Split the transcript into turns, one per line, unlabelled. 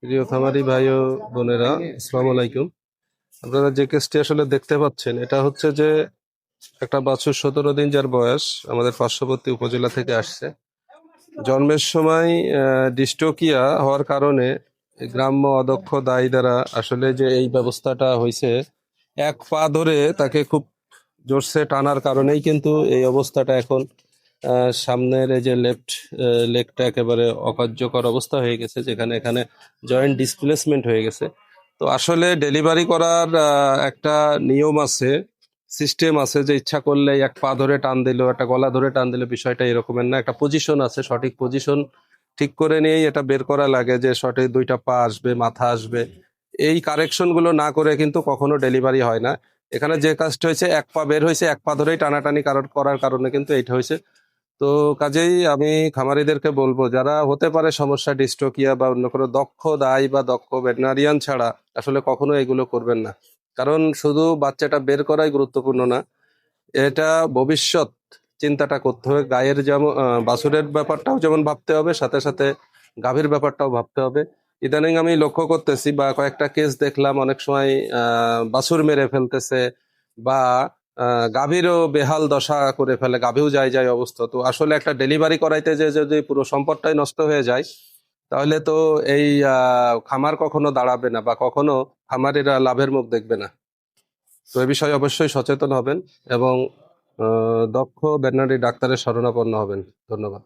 প্রিয় খামারি ভাই ও বোনেরা, আসসালামু আলাইকুম। আপনারা যে কেসটি আসলে দেখতে পাচ্ছেন, এটা হচ্ছে যে একটা বাছুর 17 দিন যার বয়স, আমাদের পার্শ্ববর্তী উপজেলা থেকে আসছে। জন্মের সময় ডিস্টোকিয়া হওয়ার কারণে গ্রাম্য অদক্ষ দায় দ্বারা আসলে যে এই ব্যবস্থাটা হয়েছে, এক পা ধরে তাকে খুব জোরসে টানার কারণেই কিন্তু এই অবস্থাটা এখন। সামনের এই যে লেফট লেগটা একেবারে অকার্যকর অবস্থা হয়ে গেছে, যেখানে এখানে জয়েন্ট ডিসপ্লেসমেন্ট হয়ে গেছে। তো আসলে ডেলিভারি করার একটা নিয়ম আছে, সিস্টেম আছে, যে ইচ্ছা করলে এক পা ধরে টান দিল, একটা গলা ধরে টান দিল, বিষয়টা এরকমের না। একটা পজিশন আছে, সঠিক পজিশন ঠিক করে নিয়েই এটা বের করা লাগে, যে সঠিক দুইটা পা আসবে, মাথা আসবে। এই কারেকশন গুলো না করে কিন্তু কখনো ডেলিভারি হয় না। এখানে যে কাজটা হয়েছে, এক পা বের হয়েছে, এক পা ধরেই টানাটানি করার কারণে কিন্তু এইটা হয়েছে। তো কাজেই আমি খামারিদেরকে বলবো, যারা হতে পারে সমস্যা ডিস্টোকিয়া বা অন্য কোনো দক্ষ দাই বা দক্ষ ভেটেরিনারিয়ান ছাড়া আসলে কখনো এগুলো করবেন না। কারণ শুধু বাচ্চাটা বের করাই গুরুত্বপূর্ণ না, এটা ভবিষ্যৎ চিন্তাটা করতে হবে। গায়ের যেমন বাছুরের ব্যাপারটাও যেমন ভাবতে হবে, সাথে সাথে গাভীর ব্যাপারটাও ভাবতে হবে। ইদানিং আমি লক্ষ্য করতেছি বা কয়েকটা কেস দেখলাম, অনেক সময় বাছুর মেরে ফেলতেছে বা গাভীরও বেহাল দশা করে ফেলে, গাভীও যায় যায় অবস্থা। তো আসলে একটা ডেলিভারি করাইতে যে যদি পুরো সম্পদটাই নষ্ট হয়ে যায়, তাহলে তো এই খামার কখনো দাঁড়াবে না বা কখনো খামারিরা লাভের মুখ দেখবে না। তো এ বিষয়ে অবশ্যই সচেতন হবেন এবং দক্ষ ভেটেরিনারি ডাক্তারের শরণাপন্ন হবেন। ধন্যবাদ।